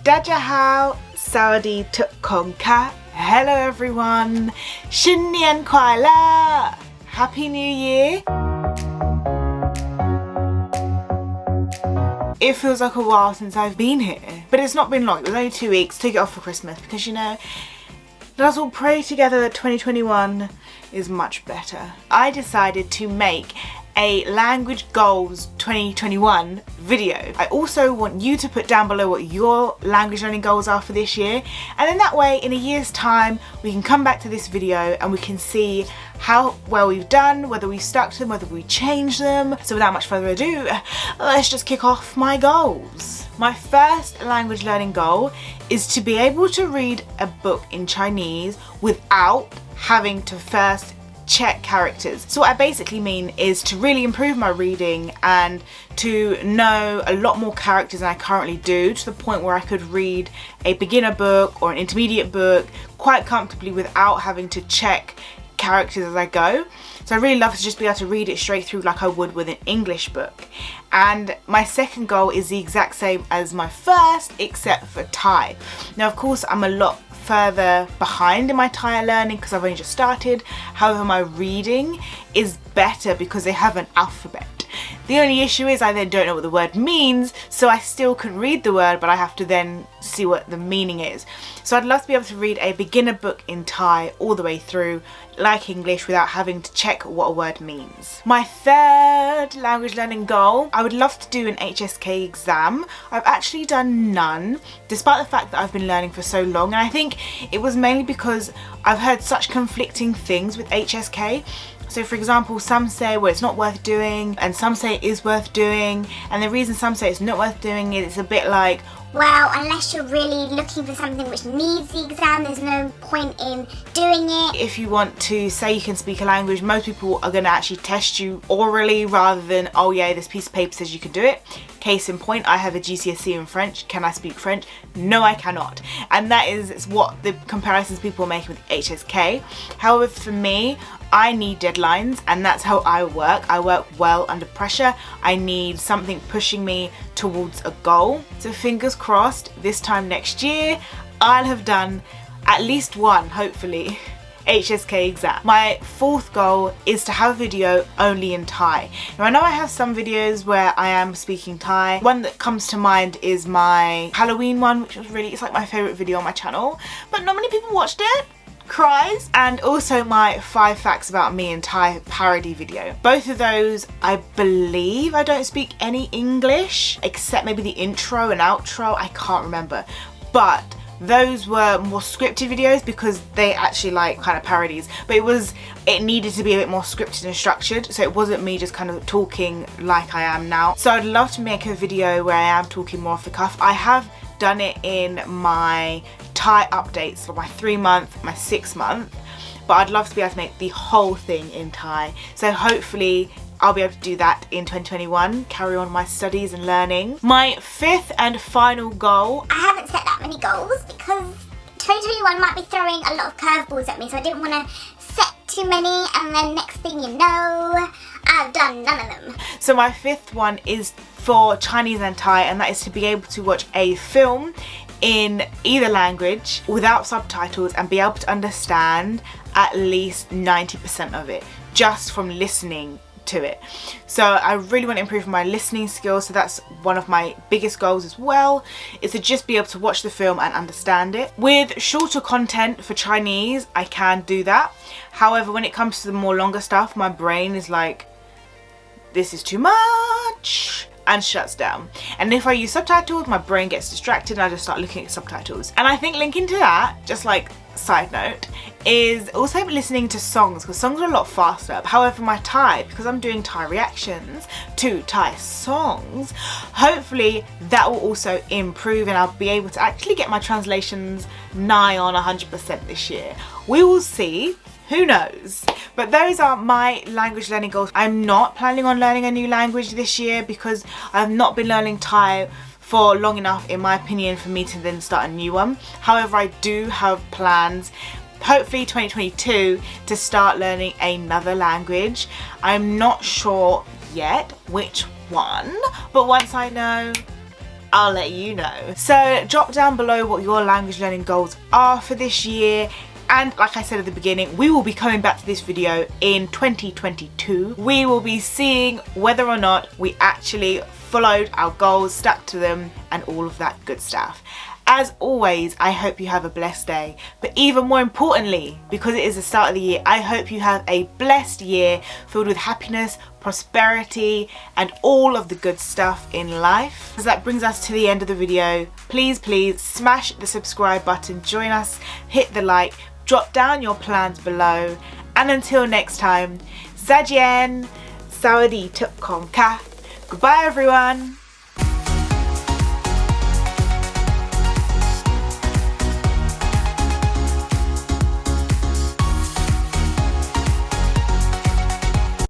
Dajahao Saudi Tukkonka. Hello everyone. Shinnian Kuala. Happy New Year. It feels like a while since I've been here, but it's not been long. It was only 2 weeks. Took it off for Christmas because, you know, let us all pray together that 2021 is much better. I decided to make a language goals 2021 video. I also want you to put down below what your language learning goals are for this year, and in that way, in a year's time, we can come back to this video and we can see how well we've done, whether we stuck to them, whether we changed them. So without much further ado, let's just kick off my goals. My first language learning goal is to be able to read a book in Chinese without having to first check characters. So what I basically mean is to really improve my reading and to know a lot more characters than I currently do, to the point where I could read a beginner book or an intermediate book quite comfortably without having to check characters as I go. So I really love to just be able to read it straight through like I would with an English book. And my second goal is the exact same as my first, except for Thai. Now of course I'm a lot further behind in my Thai learning because I've only just started. However, my reading is better because they have an alphabet. The only issue is I then don't know what the word means, so I still can read the word, but I have to then see what the meaning is. So I'd love to be able to read a beginner book in Thai all the way through, like English, without having to check what a word means. My third language learning goal, I would love to do an HSK exam. I've actually done none, despite the fact that I've been learning for so long, and I think it was mainly because I've heard such conflicting things with HSK. So for example, some say, well, it's not worth doing, and some say it is worth doing, and the reason some say it's not worth doing is it's a bit like, well, unless you're really looking for something which needs the exam, there's no point in doing it. If you want to say you can speak a language, most people are going to actually test you orally rather than, oh yeah, this piece of paper says you can do it. Case in point, I have a GCSE in French. Can I speak French? No, I cannot. And that is what the comparisons people are making with HSK. However, for me, I need deadlines, and that's how I work. I work well under pressure. I need something pushing me towards a goal. So fingers crossed, this time next year, I'll have done at least one, hopefully, HSK exam. My fourth goal is to have a video only in Thai. Now I know I have some videos where I am speaking Thai. One that comes to mind is my Halloween one, which was really, it's like my favourite video on my channel, but not many people watched it. Cries. And also my 5 facts about me in Thai parody video. Both of those, I believe I don't speak any English except maybe the intro and outro. I can't remember, but those were more scripted videos because they actually like kind of parodies, but it needed to be a bit more scripted and structured, so it wasn't me just kind of talking like I am now. So I'd love to make a video where I am talking more off the cuff. I have done it in my Thai updates for my 3-month, my 6-month, but I'd love to be able to make the whole thing in Thai. So hopefully I'll be able to do that in 2021, carry on my studies and learning. My fifth and final goal. I haven't set that many goals because 2021 might be throwing a lot of curveballs at me, so I didn't want to set too many, and then next thing you know, I've done none of them. So my fifth one is for Chinese and Thai, and that is to be able to watch a film in either language without subtitles and be able to understand at least 90% of it just from listening to it. So I really want to improve my listening skills, so that's one of my biggest goals as well, is to just be able to watch the film and understand it. With shorter content for Chinese, I can do that. However, when it comes to the more longer stuff, my brain is like, this is too much, and shuts down. And if I use subtitles, my brain gets distracted and I just start looking at subtitles. And I think linking to that, just like side note, is also listening to songs, because songs are a lot faster. However, my Thai, because I'm doing Thai reactions to Thai songs, hopefully that will also improve and I'll be able to actually get my translations nigh on 100% this year. We will see. Who knows? But those are my language learning goals. I'm not planning on learning a new language this year because I've not been learning Thai for long enough, in my opinion, for me to then start a new one. However, I do have plans, hopefully 2022, to start learning another language. I'm not sure yet which one, but once I know, I'll let you know. So drop down below what your language learning goals are for this year. And like I said at the beginning, we will be coming back to this video in 2022. We will be seeing whether or not we actually followed our goals, stuck to them, and all of that good stuff. As always, I hope you have a blessed day. But even more importantly, because it is the start of the year, I hope you have a blessed year filled with happiness, prosperity, and all of the good stuff in life. As that brings us to the end of the video, please smash the subscribe button, join us, hit the like, drop down your plans below, and until next time, Zajien, Sawadee Tuk Kong Ka. Goodbye everyone.